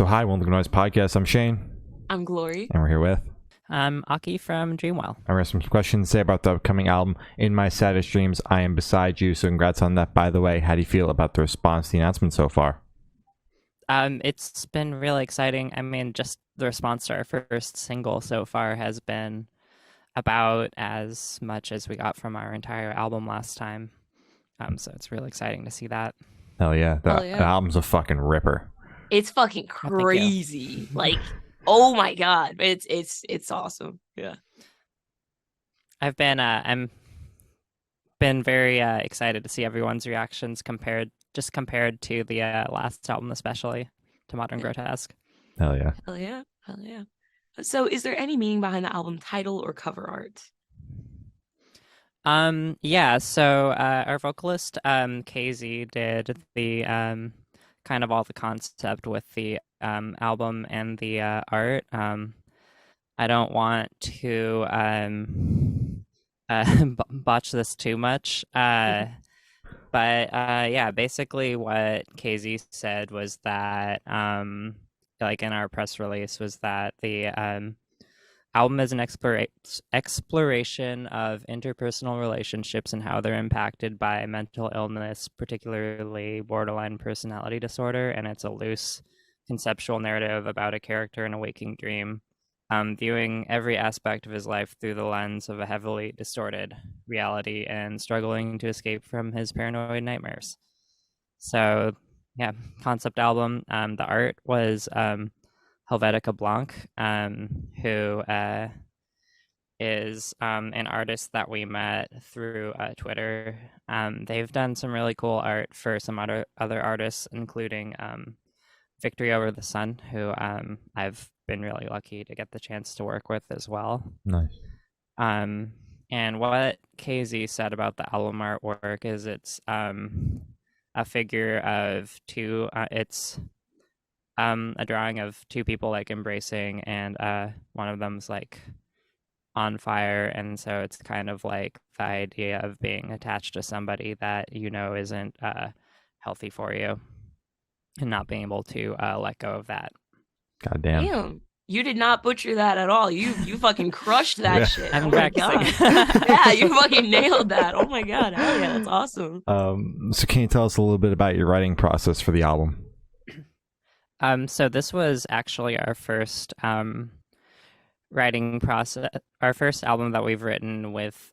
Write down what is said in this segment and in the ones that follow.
So hi, welcome to the Noise Podcast. I'm Shane. I'm Glory. And we're here with... I'm Aki from Dreamwell. And we have some questions to say about the upcoming album, In My Saddest Dreams, I Am Beside You. So congrats on that, by the way. How do you feel about the response to the announcement so far? It's been really exciting. I mean, just the response to our first single so far has been about as much as we got from our entire album last time. So it's really exciting to see that. Hell yeah. The album's a fucking ripper. It's fucking crazy. Like, oh my god. It's awesome. Yeah. I'm been very excited to see everyone's reactions compared to the last album, especially to Modern Grotesque. Hell yeah. Hell yeah. Hell yeah. So is there any meaning behind the album title or cover art? Yeah, so our vocalist KZ did the kind of all the concept with the album and the art. I don't want to botch this too much, but yeah, basically what KZ said was that like in our press release was that the album is an exploration of interpersonal relationships and how they're impacted by mental illness, particularly borderline personality disorder, and it's a loose conceptual narrative about a character in a waking dream, viewing every aspect of his life through the lens of a heavily distorted reality and struggling to escape from his paranoid nightmares. So, yeah, concept album. The art was Helvetica Blanc, who is an artist that we met through Twitter. They've done some really cool art for some other artists, including Victory Over the Sun, who I've been really lucky to get the chance to work with as well. Nice. And what KZ said about the album artwork is it's a figure of two. It's a drawing of two people like embracing, and one of them's like on fire, and so it's kind of like the idea of being attached to somebody that you know isn't healthy for you, and not being able to let go of that. God damn. Damn. You did not butcher that at all. You fucking crushed that shit. I'm practicing. Yeah, you fucking nailed that. Oh my god, hell yeah, that's awesome. So can you tell us a little bit about your writing process for the album? So this was actually our first writing process, our first album that we've written with,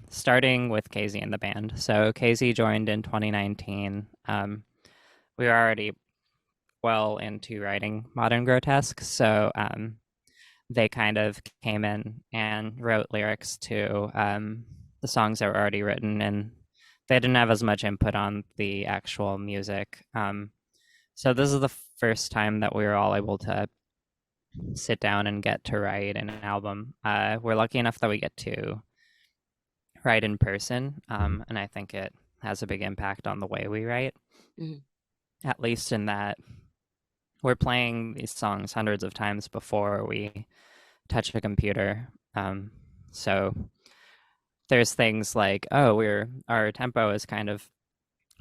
starting with KZ in the band. So KZ joined in 2019. We were already well into writing Modern Grotesque, so they kind of came in and wrote lyrics to the songs that were already written, and they didn't have as much input on the actual music. So this is the first time that we were all able to sit down and get to write an album. We're lucky enough that we get to write in person, and I think it has a big impact on the way we write, at least in that we're playing these songs hundreds of times before we touch a computer. So there's things like, our tempo is kind of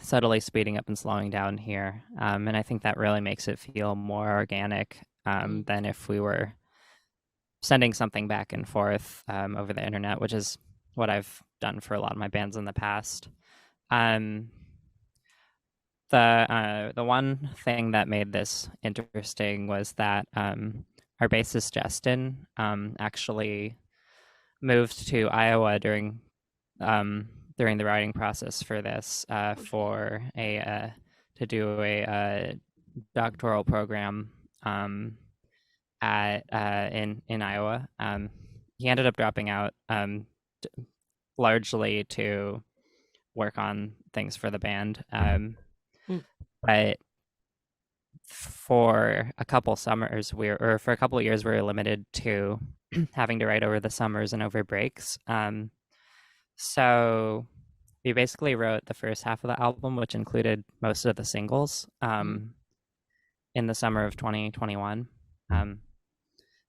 subtly speeding up and slowing down here, and I think that really makes it feel more organic than if we were sending something back and forth over the internet, which is what I've done for a lot of my bands in the past. The one thing that made this interesting was that our bassist Justin actually moved to Iowa during the writing process for this to do a doctoral program in Iowa. He ended up dropping out largely to work on things for the band, but for a couple summers for a couple of years we were limited to having to write over the summers and over breaks. So we basically wrote the first half of the album, which included most of the singles, in the summer of 2021. So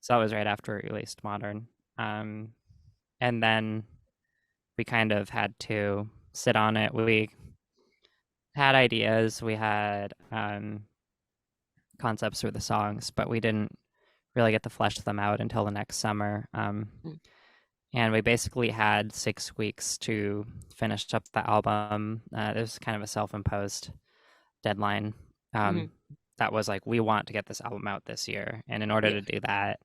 that was right after we released Modern. And then we kind of had to sit on it. We had ideas. We had concepts for the songs, but we didn't really get to flesh them out until the next summer. And we basically had 6 weeks to finish up the album. It was kind of a self-imposed deadline. That was like, we want to get this album out this year. And in order to do that,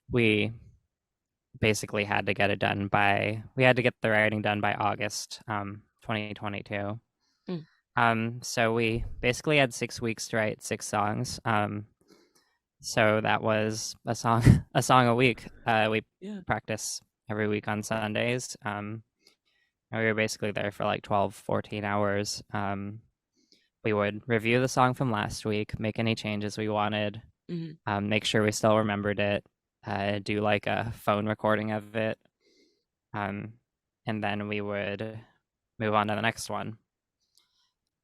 we basically had to get it done we had to get the writing done by August 2022. So we basically had 6 weeks to write 6 songs. So that was a song a week. We practice every week on Sundays. And we were basically there for like 12, 14 hours. We would review the song from last week, make any changes we wanted, make sure we still remembered it, do like a phone recording of it. And then we would move on to the next one.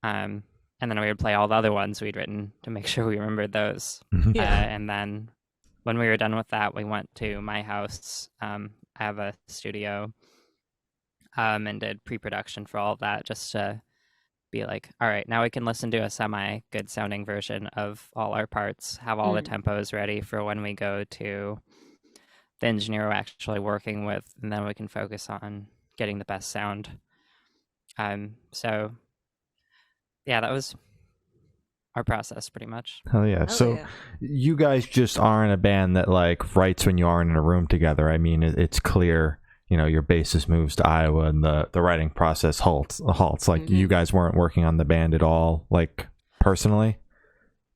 And then we would play all the other ones we'd written to make sure we remembered those. And then when we were done with that, we went to my house. I have a studio, and did pre-production for all of that, just to be like, all right, now we can listen to a semi-good sounding version of all our parts, have all the tempos ready for when we go to the engineer we're actually working with, and then we can focus on getting the best sound. So yeah, that was our process pretty much. Hell yeah. You guys just aren't a band that like writes when you aren't in a room together. I mean, it's clear, your bassist moves to Iowa and the writing process halts. Like you guys weren't working on the band at all, like personally?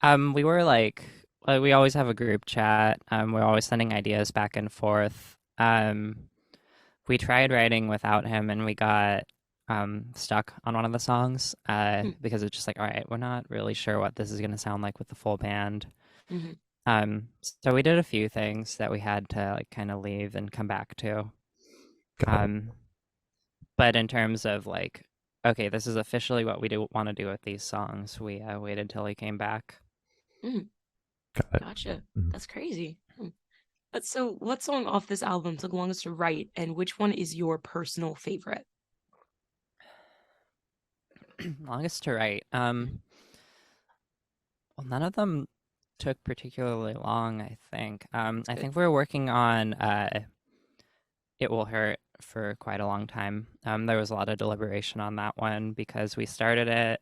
We were like we always have a group chat. We're always sending ideas back and forth. We tried writing without him and we got stuck on one of the songs because it's just like, all right, we're not really sure what this is going to sound like with the full band. So we did a few things that we had to like kind of leave and come back to. But in terms of like, okay, this is officially what we do want to do with these songs, we waited till he came back. Gotcha. That's crazy. But so what song off this album took longest to write, and which one is your personal favorite? Longest to write. Well, none of them took particularly long, I think. I think we were working on It Will Hurt for quite a long time. There was a lot of deliberation on that one because we started it,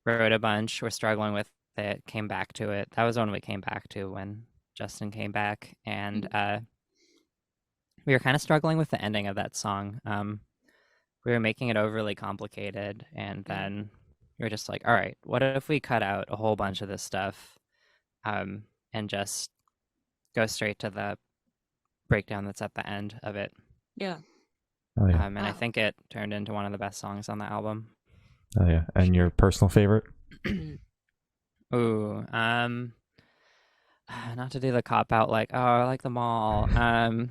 wrote a bunch, we're struggling with it, came back to it. That was when we came back to when Justin came back, and we were kind of struggling with the ending of that song. We were making it overly complicated, and then we were just like, all right, what if we cut out a whole bunch of this stuff and just go straight to the breakdown that's at the end of it. And I think it turned into one of the best songs on the album. And your personal favorite? Ooh, not to do the cop out like, oh, I like them all. I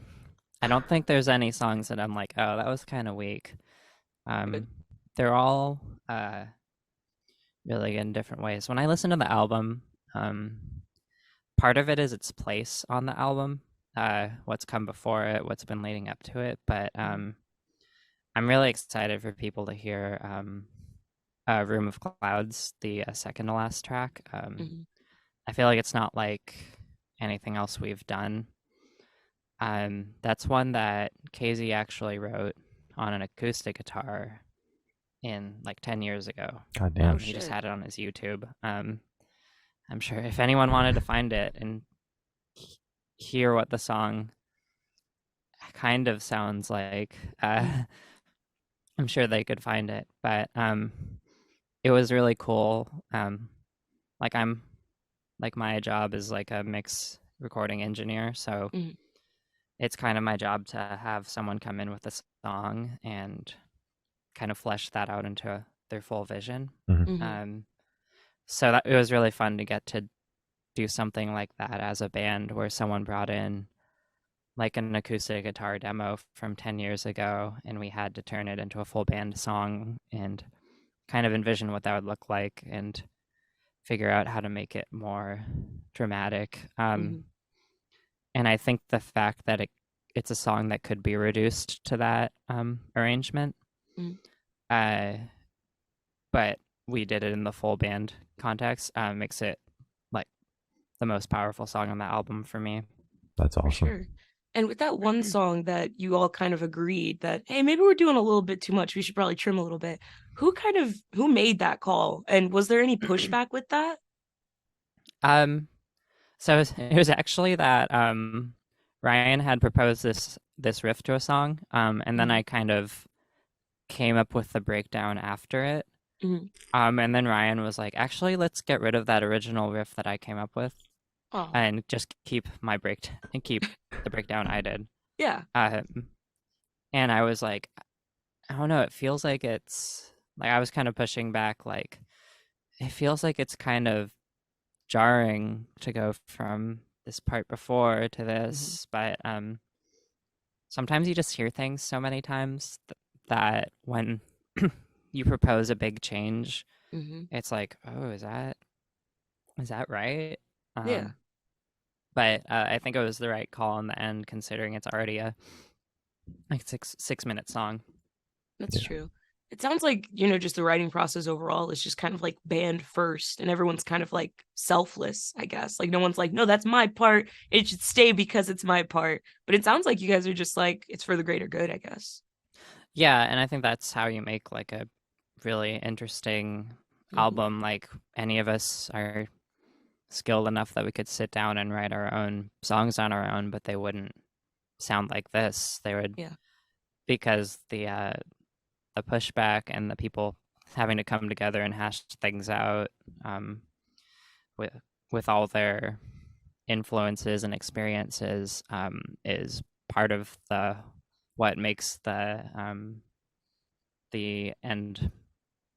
don't think there's any songs that I'm like, oh, that was kind of weak. They're all really good in different ways. When I listen to the album, part of it is its place on the album, what's come before it, what's been leading up to it. But I'm really excited for people to hear Room of Clouds, the second to last track. I feel like it's not like anything else we've done. That's one that Casey actually wrote on an acoustic guitar in like 10 years ago. God damn. He just had it on his YouTube. I'm sure if anyone wanted to find it and hear what the song kind of sounds like, I'm sure they could find it. But it was really cool. My job is like a mix recording engineer, so it's kind of my job to have someone come in with a song and kind of flesh that out into their full vision. So that it was really fun to get to do something like that as a band, where someone brought in like an acoustic guitar demo from 10 years ago, and we had to turn it into a full band song and kind of envision what that would look like and figure out how to make it more dramatic. And I think the fact that it's a song that could be reduced to that arrangement, but we did it in the full band context makes it like the most powerful song on the album for me. That's For awesome. sure. And with that one song that you all kind of agreed that, hey, maybe we're doing a little bit too much, we should probably trim a little bit. Who made that call? And was there any pushback with that? So it was actually that Ryan had proposed this riff to a song, and then I kind of came up with the breakdown after it. And then Ryan was like, actually, let's get rid of that original riff that I came up with and just keep the breakdown I did. Yeah. And I was like, I don't know, it feels like it's like I was kind of pushing back, like it feels like it's kind of jarring to go from this part before to this, but sometimes you just hear things so many times that when you propose a big change, it's like, oh, is that right? Yeah. But I think it was the right call in the end, considering it's already a like 6-minute song. That's true. It sounds like, just the writing process overall is just kind of like band first, and everyone's kind of like selfless, I guess. Like no one's like, no, that's my part. It should stay because it's my part. But it sounds like you guys are just like, it's for the greater good, I guess. Yeah, and I think that's how you make like a really interesting album. Like any of us are skilled enough that we could sit down and write our own songs on our own, but they wouldn't sound like this. They would, because the pushback and the people having to come together and hash things out with all their influences and experiences is part of what makes the end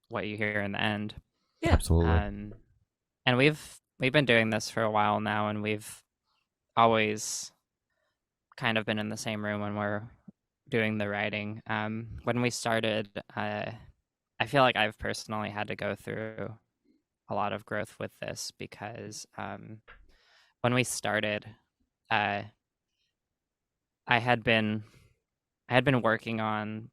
what you hear in the end. Yeah, absolutely. And we've been doing this for a while now, and we've always kind of been in the same room when we're doing the writing. When we started, I feel like I've personally had to go through a lot of growth with this because when we started, I had been working on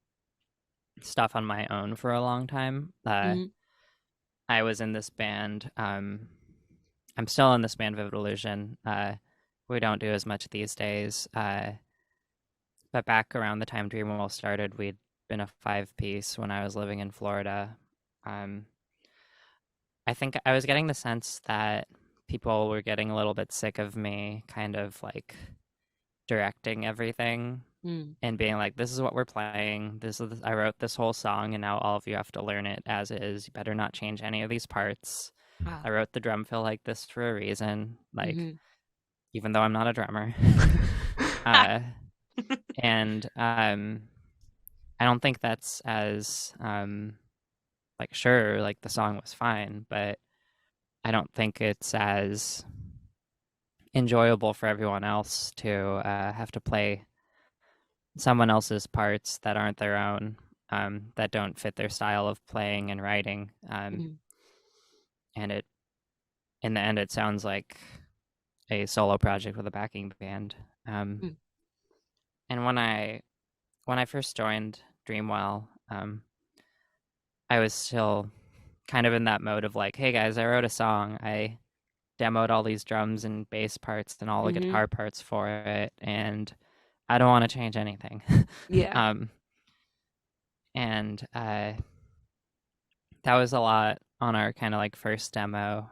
stuff on my own for a long time. I was in this band. I'm still in this band, Vivid Illusion. We don't do as much these days. But back around the time Dreamwell started, we'd been a 5-piece when I was living in Florida. I think I was getting the sense that people were getting a little bit sick of me kind of like directing everything and being like, this is what we're playing. I wrote this whole song and now all of you have to learn it as is. You better not change any of these parts. Wow. I wrote the drum fill like this for a reason. Like, even though I'm not a drummer. And I don't think that's as like, sure, like the song was fine, but I don't think it's as enjoyable for everyone else to have to play someone else's parts that aren't their own, that don't fit their style of playing and writing. And it, in the end, it sounds like a solo project with a backing band. And when I first joined Dreamwell, I was still kind of in that mode of like, hey guys, I wrote a song. I demoed all these drums and bass parts and all the guitar parts for it, and I don't want to change anything. Yeah. And that was a lot on our kind of like first demo.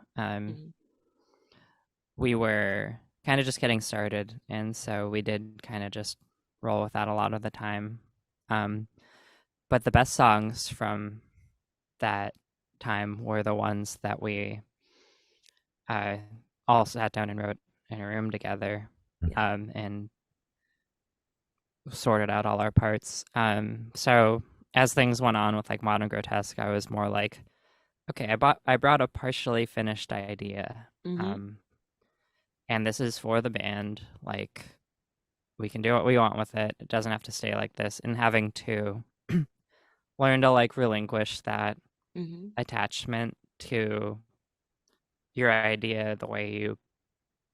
We were kind of just getting started, and so we did kind of just roll with that a lot of the time. But the best songs from that time were the ones that we all sat down and wrote in a room together, and sorted out all our parts. So as things went on with like Modern Grotesque, I was more like, okay, I brought a partially finished idea, and this is for the band. Like, we can do what we want with it. It doesn't have to stay like this. And having to learn to like relinquish that attachment to your idea the way you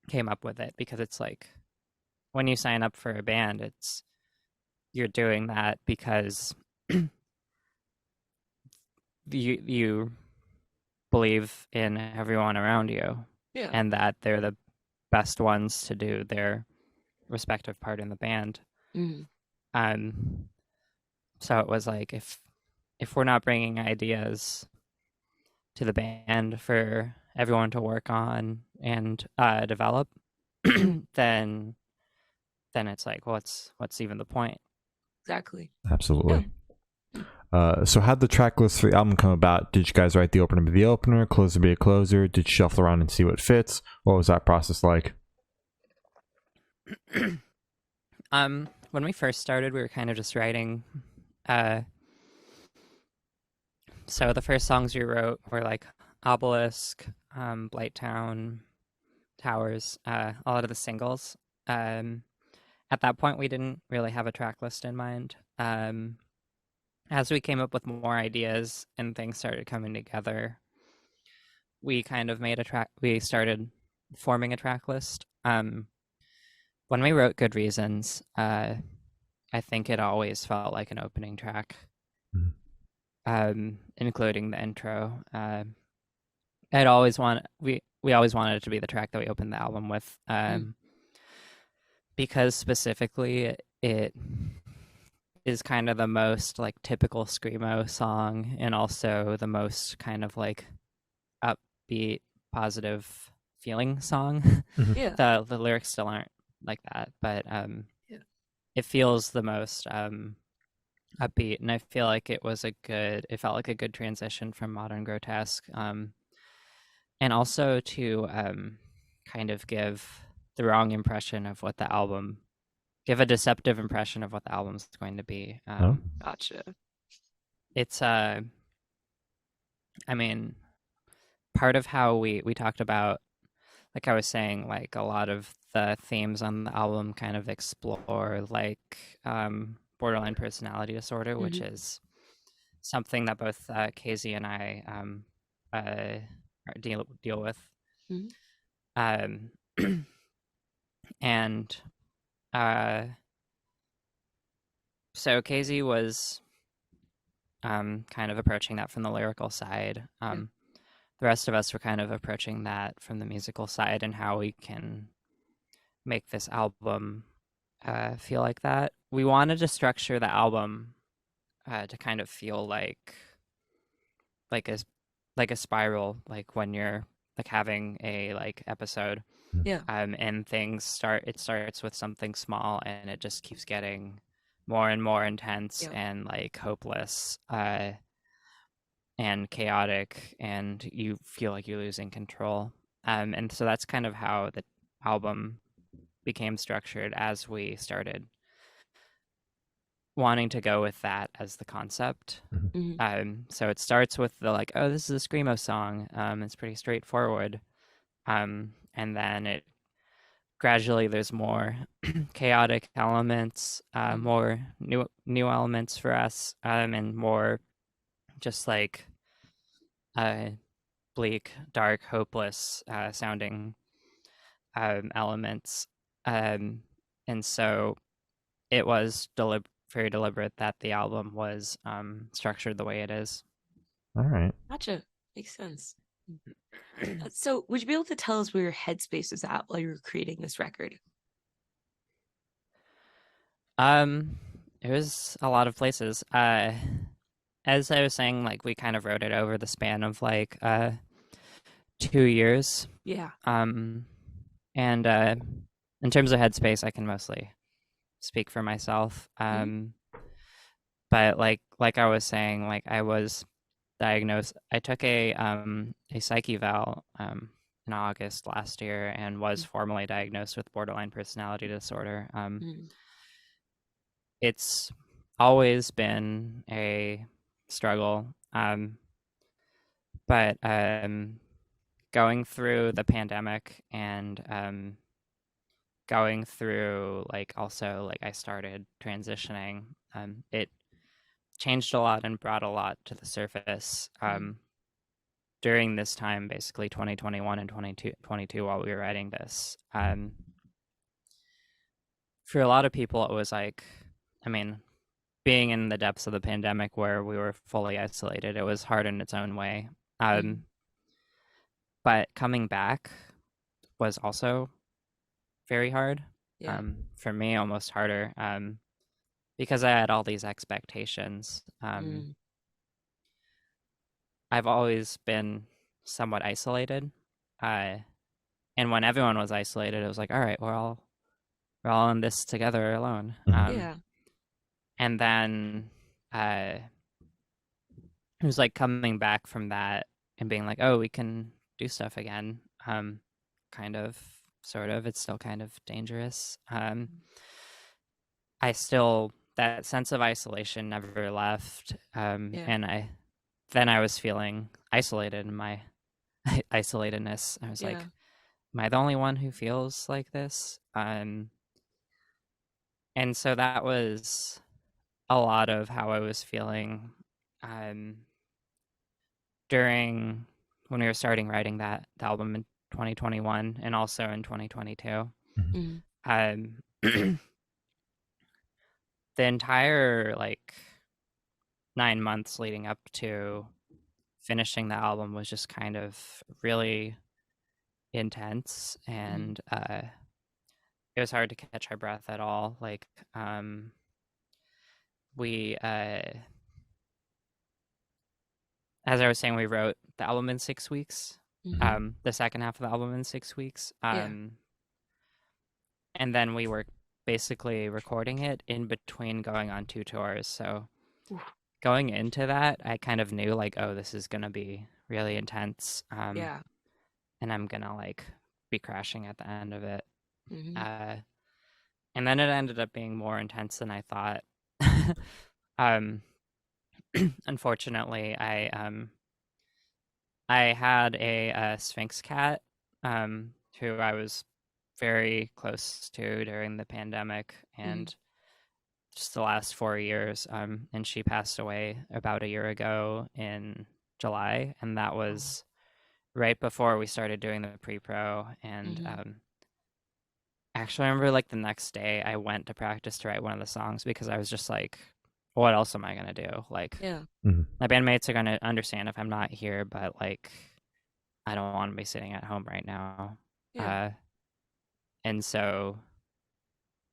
came up with it, because it's like when you sign up for a band, you're doing that because you believe in everyone around you, Yeah. and that they're the best ones to do their respective part in the band. So it was like, if we're not bringing ideas to the band for everyone to work on and develop, then it's like, what's even the point? Exactly. Absolutely. So how'd the track list for the album come about? Did you guys write the opener be the opener, closer be a closer? Did you shuffle around and see what fits? What was that process like? When we first started, we were kind of just writing. So the first songs we wrote were like Obelisk, Blighttown, Towers, a lot of the singles. At that point, we didn't really have a track list in mind. As we came up with more ideas and things started coming together, we kind of made a track. We started forming a track list. When we wrote Good Reasons, I think it always felt like an opening track, including the intro. We always wanted it to be the track that we opened the album with, because specifically it is kind of the most like typical screamo song, and also the most kind of like upbeat, positive feeling song. Yeah. The lyrics still aren't like that, but it feels the most upbeat, and I feel like it felt like a good transition from Modern Grotesque, and also to kind of give the wrong impression of what the album, give a deceptive impression of what the album's going to be. Gotcha. It's I mean, part of how we talked about, like I was saying, like a lot of the themes on the album kind of explore like borderline personality disorder, which is something that both Casey and I deal with. And so Casey was kind of approaching that from the lyrical side. The rest of us were kind of approaching that from the musical side, and how we can make this album feel like that. We wanted to structure the album to kind of feel like a spiral, like when you're like having a like episode. And it starts with something small, and it just keeps getting more and more intense and like hopeless and chaotic, and you feel like you're losing control. And so that's kind of how the album became structured, as we started wanting to go with that as the concept. So it starts with the like, oh, this is a screamo song. It's pretty straightforward. And then it gradually, there's more chaotic elements, more new elements for us, and more just like bleak, dark, hopeless sounding elements. And so it was very deliberate that the album was structured the way it is. All right. Gotcha. Makes sense. So would you be able to tell us where your headspace was at while you were creating this record? It was a lot of places. As I was saying, like we kind of wrote it over the span of like 2 years. Yeah. And in terms of headspace, I can mostly speak for myself. But like I was saying, like I was diagnosed. I took a psych eval in August last year, and was formally diagnosed with borderline personality disorder. It's always been a struggle, but going through the pandemic and going through like also like I started transitioning, it changed a lot and brought a lot to the surface during this time, basically 2021 and 2022, while we were writing this. For a lot of people, it was like, I mean, being in the depths of the pandemic where we were fully isolated, it was hard in its own way. but coming back was also very hard. Yeah. For me, almost harder, because I had all these expectations. I've always been somewhat isolated, and when everyone was isolated, it was like, all right, we're all in this together alone. Yeah. And then it was like coming back from that and being like, oh, we can do stuff again. Kind of, sort of. It's still kind of dangerous. I still, that sense of isolation never left. And I was feeling isolated in my isolatedness. I was like, am I the only one who feels like this? And so that was a lot of how I was feeling during when we were starting writing the album in 2021 and also in 2022. The entire 9 months leading up to finishing the album was just kind of really intense, and it was hard to catch our breath at all. We as I was saying, we wrote the album in 6 weeks. The second half of the album in 6 weeks. And then we were basically recording it in between going on 2 tours. So going into that, I kind of knew oh, this is going to be really intense. And I'm going to be crashing at the end of it. And then it ended up being more intense than I thought. Unfortunately, I had a Sphinx cat who I was very close to during the pandemic and just the last 4 years. And she passed away about a year ago in July, and that was right before we started doing the pre-pro. And actually, I remember the next day I went to practice to write one of the songs because I was just like, what else am I gonna do? My bandmates are gonna understand if I'm not here, but I don't want to be sitting at home right now. And so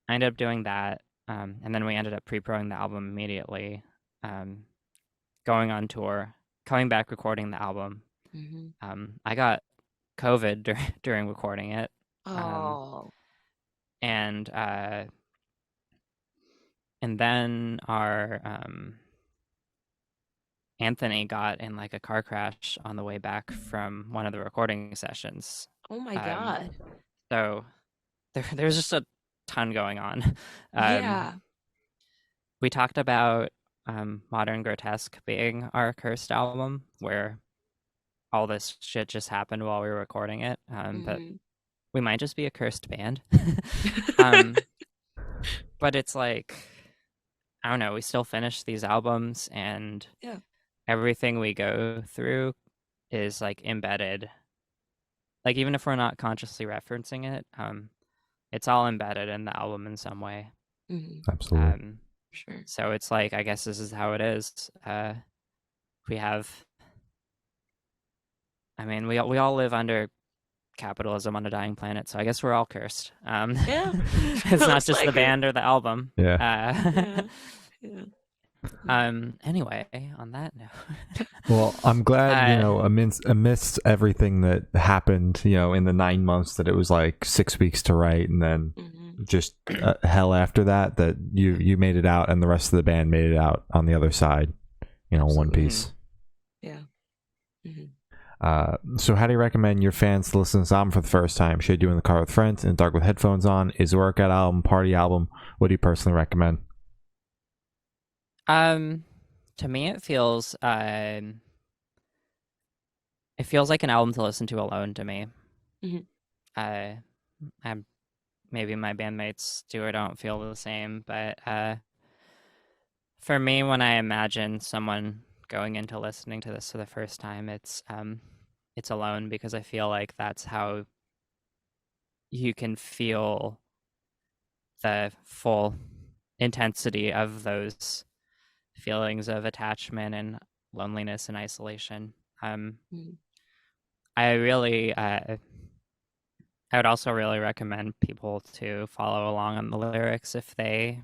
I ended up doing that, and then we ended up pre-proing the album immediately, going on tour, coming back, recording the album. I got COVID during recording it. And then our Anthony got in a car crash on the way back from one of the recording sessions. Oh my God. So there's just a ton going on. We talked about Modern Grotesque being our cursed album, where all this shit just happened while we were recording it. But we might just be a cursed band. But it's I don't know, we still finish these albums, and everything we go through is embedded. Even if we're not consciously referencing it, it's all embedded in the album in some way. Absolutely. Sure. So it's I guess this is how it is. We have, I mean, we all live under capitalism on a dying planet, so I guess we're all cursed. It's not just the band or the album. Anyway, on that note. Well, I'm glad, amidst everything that happened, in the 9 months that it was 6 weeks to write, and then just hell after that you made it out, and the rest of the band made it out on the other side, one piece. So how do you recommend your fans to listen to this album for the first time? Should they do it in the car with friends, in the dark with headphones on? Is it a workout album, party album? What do you personally recommend? To me, it feels like an album to listen to alone to me. Maybe my bandmates do or don't feel the same, but for me, when I imagine someone going into listening to this for the first time, it's alone, because I feel like that's how you can feel the full intensity of those feelings of attachment and loneliness and isolation. I really, I would also really recommend people to follow along on the lyrics if they're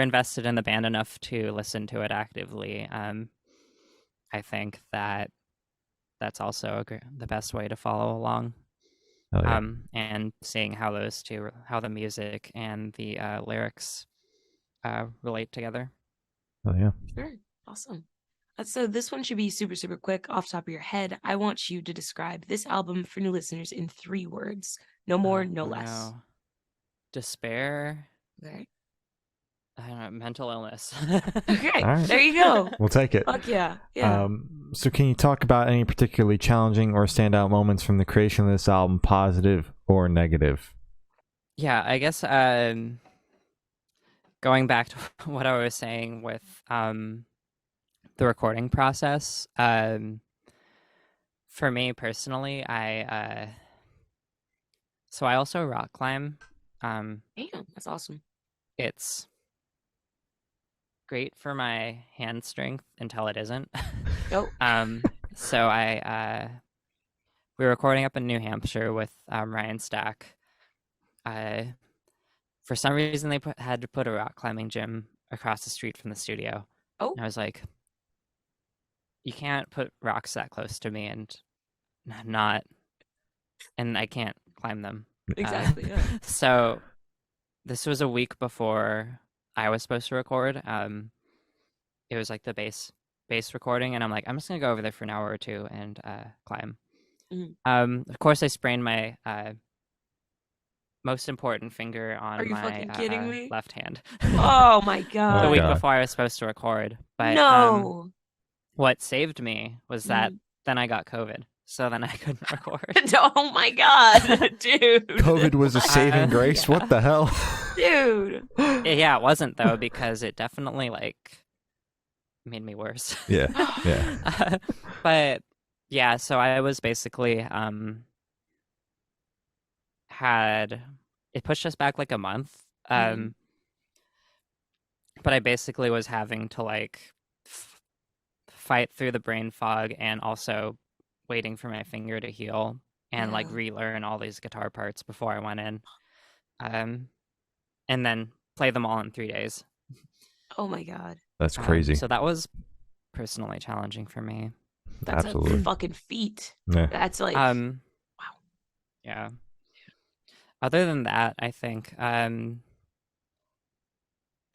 invested in the band enough to listen to it actively. I think that's also the best way to follow along. Oh, yeah. And seeing how the music and the lyrics relate together. Oh, yeah. Sure. Awesome. So this one should be super, super quick off the top of your head. I want you to describe this album for new listeners in 3 words. No more, no less. No. Despair. Okay. I don't know, mental illness. Okay. All right. There you go. We'll take it. Fuck yeah. Yeah. So can you talk about any particularly challenging or standout moments from the creation of this album, positive or negative? Yeah, I guess going back to what I was saying with the recording process, for me personally, I also rock climb. Damn, that's awesome. It's great for my hand strength until it isn't. Nope. So we were recording up in New Hampshire with Ryan Stack. For some reason, they had to put a rock climbing gym across the street from the studio. Oh. And I was like, you can't put rocks that close to me and I can't climb them. Exactly. Yeah. So this was a week before I was supposed to record. It was like the bass recording, and I'm like, I'm just gonna go over there for an hour or two and climb. Mhm. Of course, I sprained my most important finger Are on you my fucking kidding me? left hand. Oh my god. The week God. before I was supposed to record. But No. what saved me was that then I got COVID, so then I couldn't record. Oh my god, dude. COVID was a saving grace. Yeah. What the hell? Dude. Yeah, it wasn't though, because it definitely made me worse. Yeah. Yeah. But yeah, so I was basically it pushed us back like a month. But I basically was having to fight through the brain fog and also waiting for my finger to heal and relearn all these guitar parts before I went in. And then play them all in 3 days. Oh my god. That's crazy. So that was personally challenging for me. That's Absolutely. a fucking feat. Yeah. That's like wow. Yeah. Other than that, I think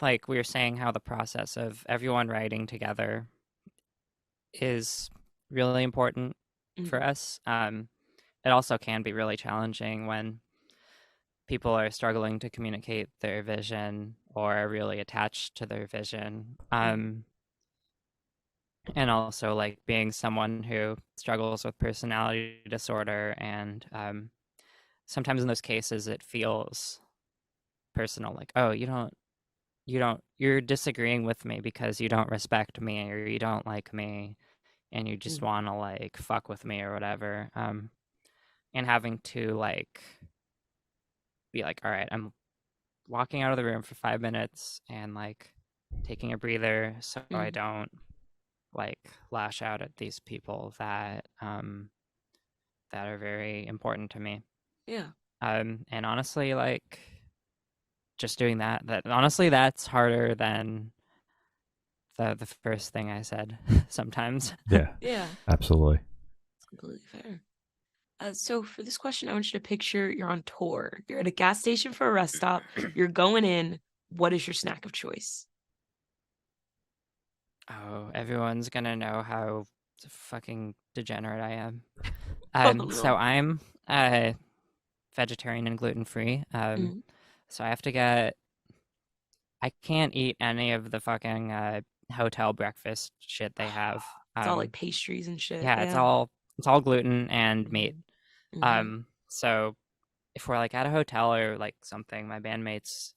like we were saying, how the process of everyone writing together is really important for us. It also can be really challenging when people are struggling to communicate their vision or are really attached to their vision. And also being someone who struggles with personality disorder, and sometimes in those cases it feels personal, like, oh, you're disagreeing with me because you don't respect me or you don't like me and you just want to fuck with me or whatever. And having to be like, all right, I'm walking out of the room for 5 minutes and taking a breather so I don't lash out at these people that are very important to me. Yeah. And honestly, just doing that honestly, that's harder than the first thing I said sometimes. Yeah. Yeah. Absolutely. It's completely fair. So for this question, I want you to picture you're on tour. You're at a gas station for a rest stop. You're going in. What is your snack of choice? Oh, everyone's gonna know how fucking degenerate I am. So I'm vegetarian and gluten-free. So I have to I can't eat any of the fucking hotel breakfast shit they have. It's all pastries and shit. Yeah, it's all gluten and meat. So if we're at a hotel or something, my bandmates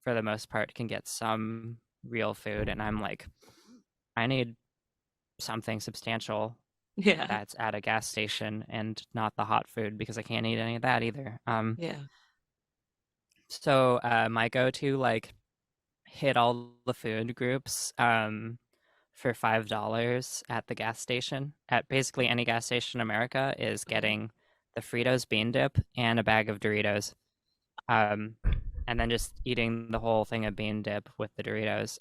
for the most part can get some real food, and I'm I need something substantial that's at a gas station and not the hot food, because I can't eat any of that either. So my go-to hit all the food groups for $5 at the gas station, at basically any gas station in America, is getting the Fritos bean dip and a bag of Doritos. And then just eating the whole thing of bean dip with the Doritos.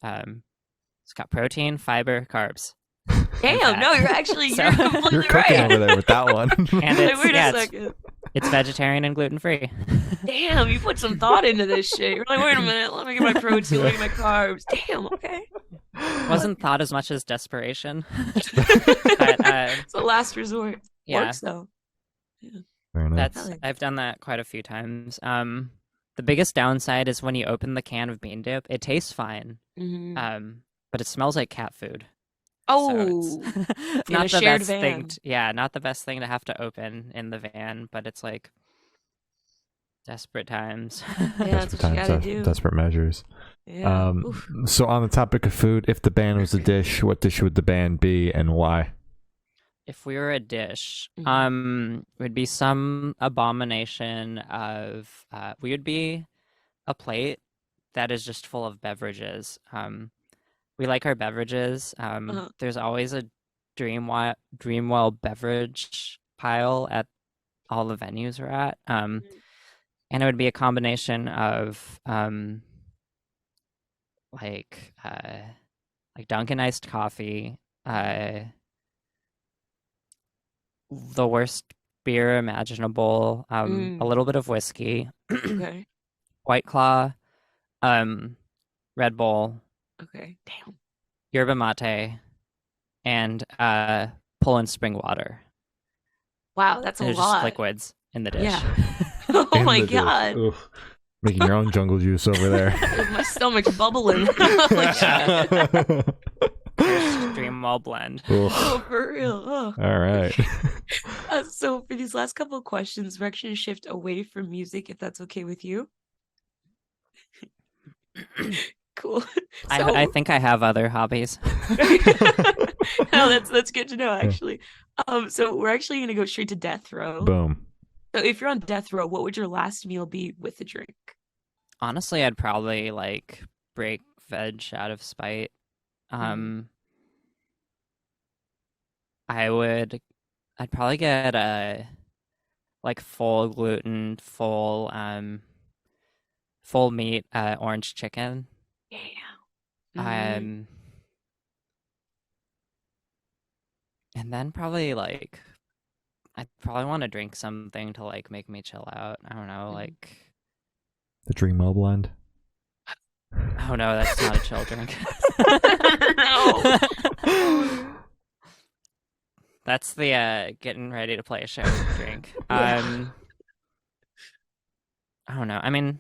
It's got protein, fiber, carbs. Damn, no, you're completely You're cooking right. over there with that one. And Like, it's, wait yeah, a second. it's vegetarian and gluten-free. Damn, you put some thought into this shit. You're like, wait a minute, let me get my protein, let me get my carbs. Damn, okay. Wasn't thought as much as desperation. But, It's a last resort. yeah, Works though. Fair enough. I've done that quite a few times. The biggest downside is when you open the can of bean dip, it tastes fine. Mhm. But it smells like cat food. Oh, So it's in a not the shared best thing. van. Not the best thing to have to open in the van, but it's like desperate times. Yeah, that's what you gotta do. Desperate measures. Yeah. Oof. So on the topic of food, if the band was a dish, what dish would the band be and why? If we were a dish, Mhm. it would be some abomination of. We would be a plate that is just full of beverages. We like our beverages. There's always a Dreamwell beverage pile at all the venues we're at. And it would be a combination of like Dunkin' iced coffee, the worst beer imaginable, a little bit of whiskey, Okay. White Claw, Red Bull, Okay. Damn. yerba mate, and Poland spring water. Wow, that's a There's lot. just liquids in the dish. Yeah. Oh In my the dish. god. Oof. Making your own jungle juice over there. My stomach's bubbling. Like, Dreamwell blend. oh, for real. Oh. All right. So for these last couple of questions, we're actually going to shift away from music, if that's okay with you. Cool. So, I think I have other hobbies. no, that's good to know, actually. So we're actually going to go straight to death row. Boom. So if you're on death row, what would your last meal be with a drink? Honestly, I'd probably like break veg out of spite. I'd probably get a like full gluten, full meat orange chicken. Yeah. And then probably like I'd probably want to drink something to like make me chill out. I don't know, like The Dreamwell blend. oh no, that's not a chill drink. No. That's the getting ready to play a show drink. Yeah. I don't know. I mean,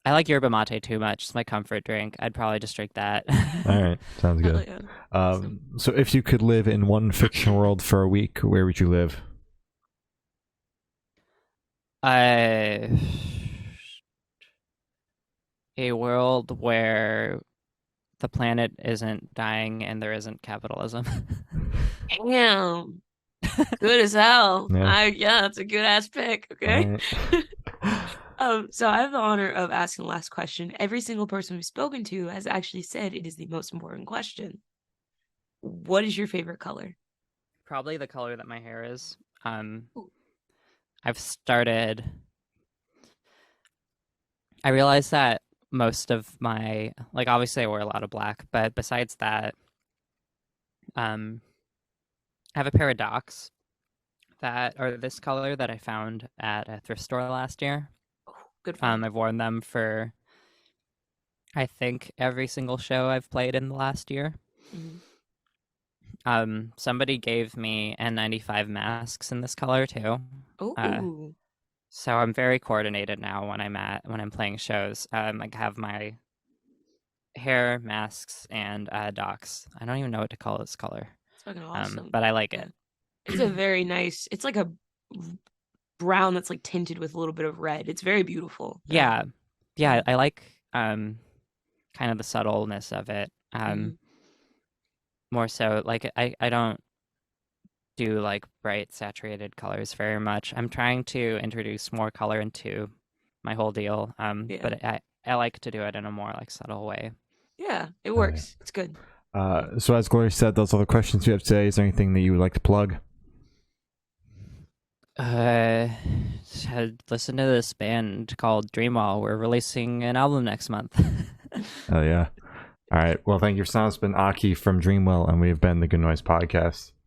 I like yerba mate too much. It's my comfort drink. I'd probably just drink that. All right. Sounds Hell good. yeah. So if you could live in one fictional world for a week, where would you live? A world where the planet isn't dying and there isn't capitalism. Damn. Good as hell. Yeah. That's a good ass pick. Okay. So I have the honor of asking the last question. Every single person we've spoken to has actually said it is the most important question. What is your favorite color? Probably the color that my hair is. Ooh. I've started. I realized that most of my, like, obviously I wear a lot of black, but besides that, I have a pair of Docs that are this color that I found at a thrift store last year. Good fun. I've worn them for, I think, every single show I've played in the last year. Somebody gave me N95 masks in this color too. Oh. So I'm very coordinated now when I'm playing shows. I have my hair, masks, and Docs. I don't even know what to call this color. It's fucking awesome. But I like it. It's a very nice. It's like a brown that's like tinted with a little bit of red. It's very beautiful. Yeah. I like kind of the subtleness of it. More so, like I don't do like bright saturated colors very much. I'm trying to introduce more color into my whole deal. But I like to do it in a more like subtle way. Yeah, it works. It's good. So as Gloria said, those are the questions we have today. Is there anything that you would like to plug? Listen to this band called Dreamwell. We're releasing an album next month. Oh yeah. All right. Well, thank you for sound. It's been Aki from Dreamwell, and we have been the Good Noise Podcast.